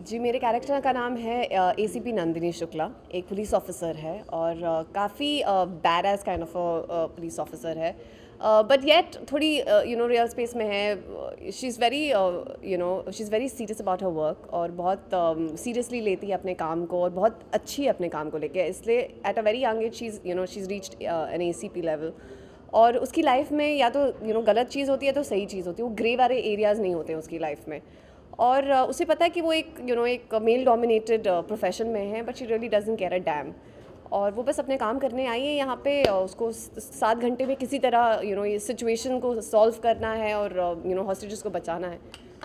जी, मेरे कैरेक्टर का नाम है एसीपी नंदिनी शुक्ला। एक पुलिस ऑफिसर है और काफ़ी bad kind of police officer है, बट येट थोड़ी रियल स्पेस में है। She is very she is very serious about her work और बहुत सीरियसली लेती है अपने काम को और बहुत अच्छी है अपने काम को लेके। इसलिए at a very young age she is reached N ACP level. और उसकी लाइफ में या तो गलत चीज़ होती है तो सही चीज़ होती है, वो ग्रे वाले एरियाज़ नहीं होते हैं उसकी लाइफ में। और उसे पता है कि वो एक मेल डोमिनेटेड प्रोफेशन में है, but she really doesn't care a dam. और वो बस अपने काम करने आई है यहाँ पे। उसको 7 घंटे में किसी तरह ये सिचुएशन को सॉल्व करना है और हॉस्टेजेस को बचाना है।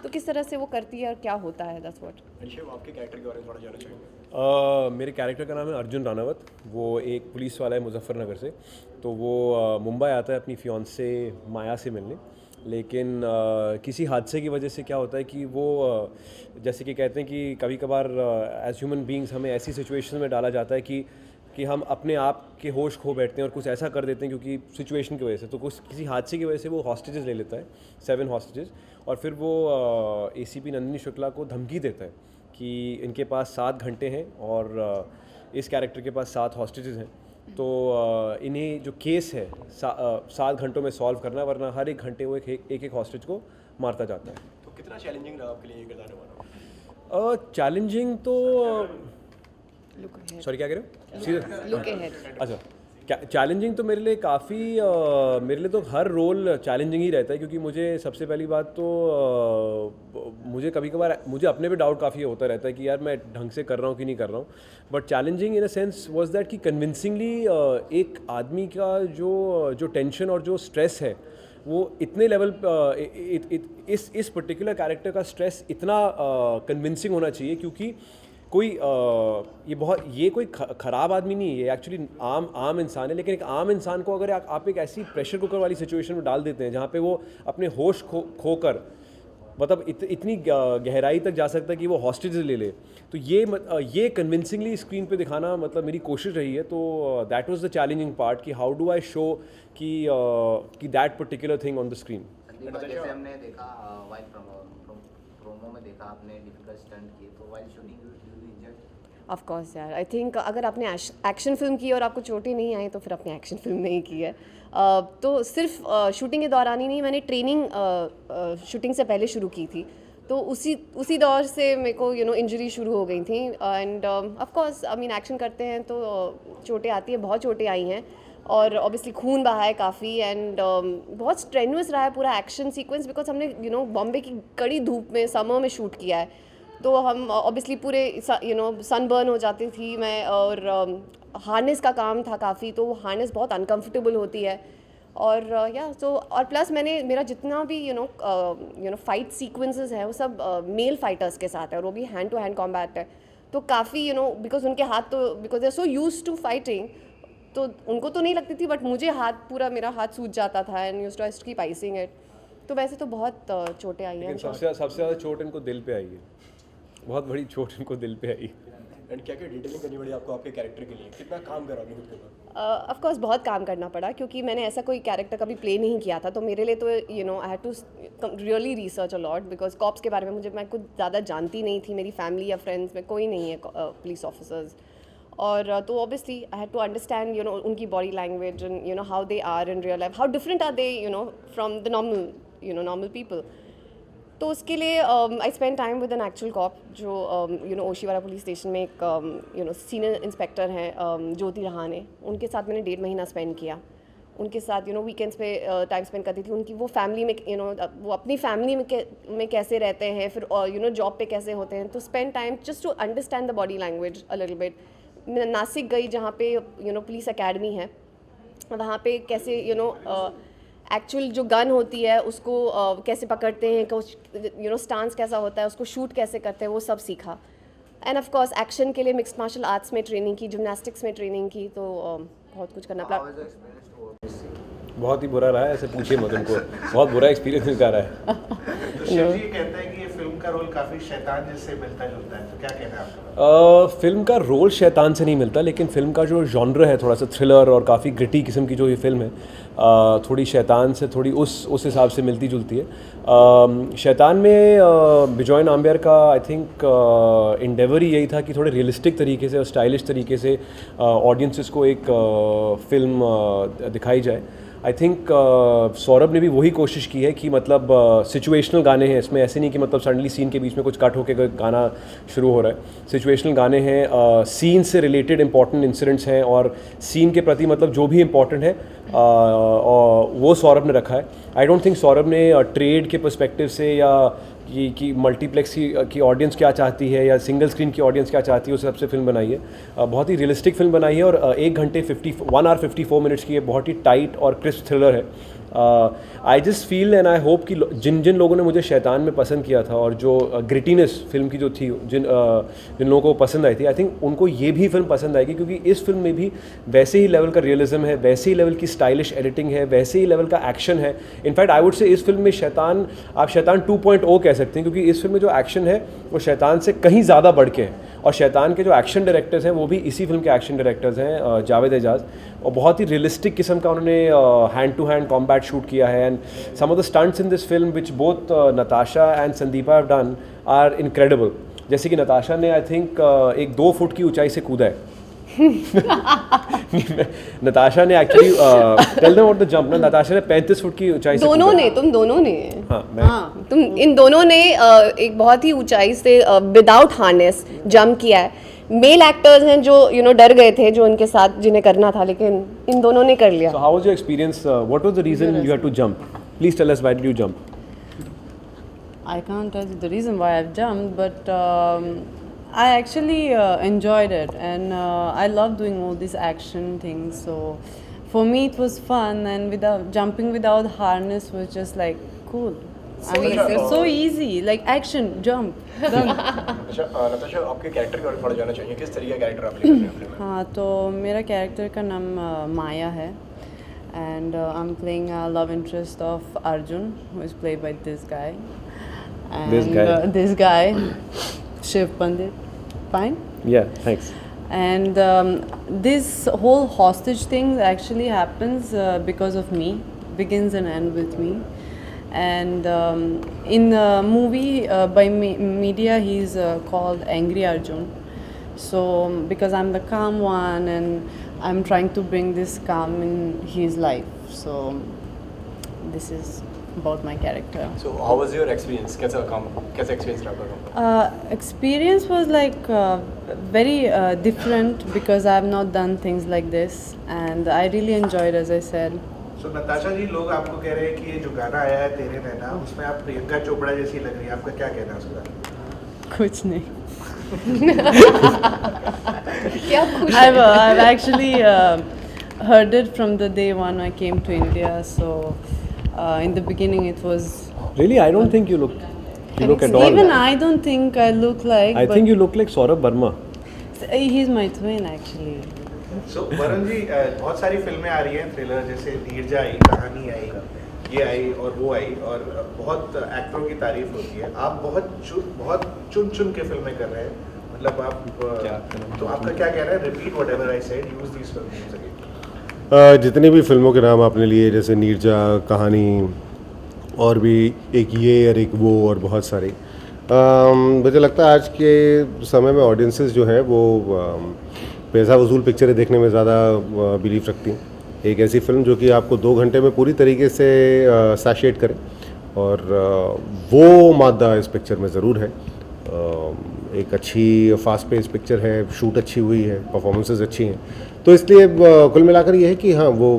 तो किस तरह से वो करती है और क्या होता है, दैट्स व्हाट। आपके कैरेक्टर के बारे में थोड़ा जानना चाहेंगे। मेरे कैरेक्टर का नाम है अर्जुन रानावत। वो एक पुलिस वाला है मुजफ्फरनगर से। तो वो मुंबई आता है अपनी फियांसे माया से मिलने, लेकिन किसी हादसे की वजह से क्या होता है कि वो जैसे कि कहते हैं कि कभी कभार एज ह्यूमन बीइंग्स हमें ऐसी सिचुएशन में डाला जाता है कि हम अपने आप के होश खो बैठते हैं और कुछ ऐसा कर देते हैं क्योंकि सिचुएशन की वजह से। तो कुछ किसी हादसे की वजह से वो हॉस्टेजेस ले लेता है, 7 हॉस्टेजेस। और फिर वो एसीपी नंदिनी शुक्ला को धमकी देता है कि इनके पास 7 घंटे हैं और इस कैरेक्टर के पास 7 हॉस्टेजेस हैं। तो इन्हें जो केस है 7 घंटों में सॉल्व करना, वरना हर एक घंटे वो एक हॉस्टेज को मारता जाता है। तो कितना चैलेंजिंग रहा आपके लिए ये किरदार निभाना? चैलेंजिंग तो सॉरी क्या कह रहे हो? सीधे लुक अहेड। अच्छा, चैलेंजिंग तो मेरे लिए काफ़ी मेरे लिए तो हर रोल चैलेंजिंग ही रहता है, क्योंकि मुझे सबसे पहली बात तो मुझे कभी कभार मुझे अपने पे डाउट काफ़ी होता रहता है कि यार मैं ढंग से कर रहा हूँ कि नहीं कर रहा हूँ। But challenging in a sense was that कि कन्विंसिंगली एक आदमी का जो टेंशन और जो स्ट्रेस है वो इतने लेवल इस पर्टिकुलर कैरेक्टर का स्ट्रेस इतना कन्विंसिंग होना चाहिए, क्योंकि कोई ये कोई ख़राब आदमी नहीं है, ये एक्चुअली आम इंसान है। लेकिन एक आम इंसान को अगर आप एक ऐसी प्रेशर कुकर वाली सिचुएशन में डाल देते हैं जहाँ पे वो अपने होश खोकर मतलब इतनी गहराई तक जा सकता है कि वो हॉस्टेज ले ले, तो ये कन्विंसिंगली स्क्रीन पे दिखाना मतलब मेरी कोशिश रही है। तो that was the challenging part कि हाउ डू आई शो कि that particular thing on the screen. जैसे हमने देखा वाइल प्रोमो में देखा आपने डिफिकल्ट स्टंट किए, तो वाइल शूटिंग ऑफ कोर्स यार, आई थिंक अगर आपने एक्शन फिल्म की और आपको चोटें नहीं आई तो फिर आपने एक्शन फिल्म नहीं की है। तो सिर्फ शूटिंग के दौरान ही नहीं, मैंने ट्रेनिंग शूटिंग से पहले शुरू की थी। तो उसी दौर से मेरे को इंजरी शुरू हो गई थी। End of course I mean action करते हैं तो चोटें आती है, बहुत चोटें आई हैं और ऑब्वियसली खून बहा है काफ़ी। एंड बहुत स्ट्रेनुअस रहा है पूरा एक्शन सीक्वेंस, बिकॉज हमने बॉम्बे की कड़ी धूप में समर में शूट किया है। तो हम ऑब्वियसली पूरे सनबर्न हो जाती थी मैं, और हार्नेस का काम था काफ़ी, तो वो हार्नेस बहुत अनकंफर्टेबल होती है। और और प्लस मेरा जितना भी फाइट सीक्वेंसेस हैं वो सब मेल फाइटर्स के साथ है, और वो भी हैंड टू हैंड कॉम्बैट है। तो काफ़ी बिकॉज उनके हाथ तो because they are so used to fighting, तो उनको तो नहीं लगती थी, बट मुझे मेरा हाथ सूज जाता था and used to keep icing it. तो वैसे तो बहुत चोटें आई हैं। सबसे ज़्यादा चोट इनको दिल पे आई है, बहुत बड़ी चोट इनको दिल पे आई। एंड क्या डिटेलिंग करनी पड़ी आपको आपके कैरेक्टर के लिए? कितना काम करा आपने खुद के ऊपर? ऑफ कोर्स बहुत काम करना पड़ा, क्योंकि मैंने ऐसा कोई कैरेक्टर कभी प्ले नहीं किया था। तो मेरे लिए तो I had to really research a lot, because cops के बारे में मैं कुछ ज़्यादा जानती नहीं थी। मेरी फैमिली या फ्रेंड्स में कोई नहीं है पुलिस ऑफिसर्स। और तो obviously I had to understand उनकी body language and how they are in real life, how different are they from the normal people. तो उसके लिए I spend time with an actual cop जो Oshiwara police station में एक senior inspector हैं ज्योति रहाणे। उनके साथ मैंने 1.5 महीना स्पेंड किया। उनके साथ वीकेंड्स पे टाइम स्पेंड करती थी। उनकी वो फैमिली में वो अपनी फैमिली में कैसे रहते हैं, फिर जॉब पे कैसे होते हैं। तो spend time just to understand the body language a little bit. मैं नासिक गई जहाँ पे पुलिस अकेडमी है, वहाँ पे कैसे एक्चुअल जो गन होती है उसको कैसे पकड़ते हैं, स्टांस कैसा होता है, उसको शूट कैसे करते हैं, वो सब सीखा। एंड ऑफ कोर्स एक्शन के लिए मिक्स्ड मार्शल आर्ट्स में ट्रेनिंग की, जिमनास्टिक्स में ट्रेनिंग की। तो बहुत कुछ करना पड़ा। बहुत ही बुरा रहा है, ऐसे पूछिए मत उनको, बहुत बुरा एक्सपीरियंस जा रहा है। तो शिव जी कहते हैं कि ये फिल्म का रोल काफी शैतान जिससे मिलता जुलता है, तो क्या कहना है आपका? फिल्म का रोल शैतान से नहीं मिलता, लेकिन फिल्म का जो जॉनर है थोड़ा सा थ्रिलर और काफ़ी ग्रिटी किस्म की जो ये फिल्म है, थोड़ी शैतान से थोड़ी उस हिसाब से मिलती जुलती है। शैतान में बिजॉय नाम्बियार का आई थिंक इंडेवर ही यही था कि थोड़े रियलिस्टिक तरीके से और स्टाइलिश तरीके से ऑडियंसेस को एक फिल्म दिखाई जाए। आई थिंक सौरभ ने भी वही कोशिश की है कि मतलब सिचुएशनल गाने हैं इसमें, ऐसे नहीं कि मतलब सडनली सीन के बीच में कुछ कट होकर गाना शुरू हो रहा है। सिचुएशनल गाने हैं, सीन से रिलेटेड इंपॉर्टेंट इंसिडेंट्स हैं और सीन के प्रति मतलब जो भी इम्पॉर्टेंट है वो सौरभ ने रखा है। आई डोंट थिंक सौरभ ने ट्रेड के पर्सपेक्टिव से या कि मल्टीप्लेक्स की ऑडियंस क्या चाहती है या सिंगल स्क्रीन की ऑडियंस क्या चाहती है उस हिसाब से फिल्म बनाई है। बहुत ही रियलिस्टिक फिल्म बनाई है और 1 hour 54 minutes की है, बहुत ही टाइट और क्रिस्प थ्रिलर है। I just feel and I hope कि जिन लोगों ने मुझे शैतान में पसंद किया था और जो ग्रिटीनेस फिल्म की जो थी जिन लोगों को पसंद आई थी, आई थिंक उनको ये भी फिल्म पसंद आएगी, क्योंकि इस फिल्म में भी वैसे ही लेवल का रियलिज्म है, वैसे ही लेवल की स्टाइलिश एडिटिंग है, वैसे ही लेवल का एक्शन है। इनफैक्ट आई वुड से इस फिल्म में आप शैतान 2.0 कह सकते हैं, क्योंकि इस फिल्म में जो एक्शन है वो शैतान से कहीं ज़्यादा बढ़ के है। और शैतान के जो एक्शन डायरेक्टर्स हैं वो भी इसी फिल्म के एक्शन डायरेक्टर्स हैं, जावेद एजाज, और बहुत ही रियलिस्टिक किस्म का उन्होंने hand to hand combat shoot किया है। And some of the stunts in this film which both Natasha and Sandeepa have done are incredible. जैसे कि नताशा ने आई थिंक 2 फुट की ऊंचाई से कूदा है। नताशा ने actually tell them what the jump ना, नताशा ने 35 फुट की ऊंचाई से तुम दोनों ने हाँ, तुम इन दोनों ने एक बहुत ही ऊंचाई से विदाउट हार्नेस जंप किया है। मेल एक्टर्स हैं जो डर गए थे जो उनके साथ जिन्हें करना था, लेकिन इन दोनों ने कर लिया। So how was your experience? What was the reason you had to jump? Please tell us, why did you jump? I can't tell you the reason why I've jumped, but I actually enjoyed it, and I love doing all these action things. So for me, it was fun, and jumping without harness was just like cool. I mean, it's so easy, like action, jump, done. अच्छा नताशा, आपके character के बारे में थोड़ा जानना चाहिए, किस तरीके का कैरेक्टर आप प्ले कर रहे हैं फिल्म में? हाँ, तो मेरा कैरेक्टर का नाम माया है, and I'm playing a love interest of Arjun, who is played by this guy. And this guy, Shiv Pandit. Fine? Yeah, thanks. And this whole hostage thing actually happens because of me, begins and ends with me. And in the movie by media, he's called Angry Arjun. So because I'm the calm one and I'm trying to bring this calm in his life. So this is about my character. So how was your experience? कैसा experience रहा आपका? Experience was like very different because I have not done things like this, and I really enjoyed, as I said. So Natasha जी, लोग आपको कह रहे हैं कि ये जो गाना आया है तेरे नैना, उसमें आप प्रियंका चोपड़ा जैसी लग रही है, आपका क्या कहना है उसका? कुछ नहीं. क्या खुश I've actually heard it from the day one I came to India. So in the beginning it was. Really, I don't think you look at all. Even I don't think I look like. I think you look like Saurabh Verma. He's my twin actually. So Varun ji, बहुत सारी फिल्में आ रही हैं thriller, जैसे नीरजा आई, कहानी आई, ये आई और वो आई, और बहुत एक्टरों की तारीफ होती है। आप बहुत चुन के फिल्में कर रहे हैं, मतलब आप तो आपका क्या कहना है? Repeat whatever I said, use these films again. जितनी भी फिल्मों के नाम आपने लिए, जैसे नीरजा, कहानी, और भी एक ये और एक वो और बहुत सारी, मुझे लगता है आज के समय में ऑडियंसेस जो है वो पैसा वसूल पिक्चरें देखने में ज़्यादा बिलीव रखती हैं। एक ऐसी फिल्म जो कि आपको 2 घंटे में पूरी तरीके से सैचुरेट करे, और वो मादा इस पिक्चर में ज़रूर है। एक अच्छी फास्ट पेस पिक्चर है, शूट अच्छी हुई है, परफॉर्मेंसेस अच्छी हैं, तो इसलिए कुल मिलाकर ये है कि हाँ, वो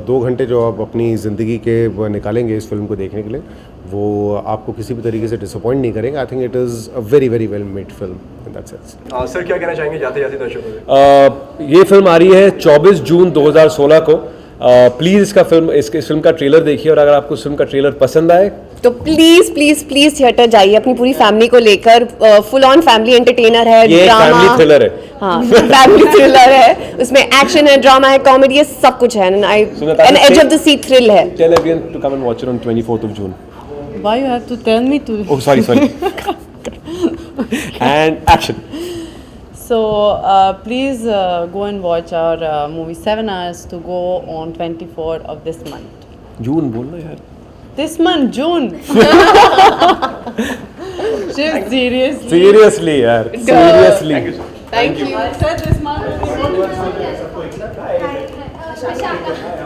2 घंटे जो आप अपनी ज़िंदगी के निकालेंगे इस फिल्म को देखने के लिए, वो आपको किसी भी तरीके से डिसअपॉइंट नहीं करेंगे। I think it is a very very well made film in that sense. Sir, क्या कहना चाहेंगे जाते जाते दर्शकों को? ये फिल्म आ रही है 24 जून 2016 को। प्लीज़ इस फिल्म का ट्रेलर देखिए, और अगर आपको इस फिल्म का ट्रेलर पसंद आए तो प्लीज थिएटर जाइए अपनी पूरी फैमिली को लेकर। फुल ऑन फैमिली एंटरटेनर है, ये ड्रामा, फैमिली थ्रिलर है। हाँ, फैमिली थ्रिलर है, उसमें एक्शन है, ड्रामा है, कॉमेडी है, सब कुछ है, an edge of the seat thrill है। Tell everyone to come and watch it on 24th of June। Why you have to tell me to? Oh, sorry. And action. So please go and watch our movie 7 Hours to Go on 24 of this month. जून बोलना यार. This month, June. Just seriously. Seriously यार. Seriously. Thank you. I said this month. सबको एक साथ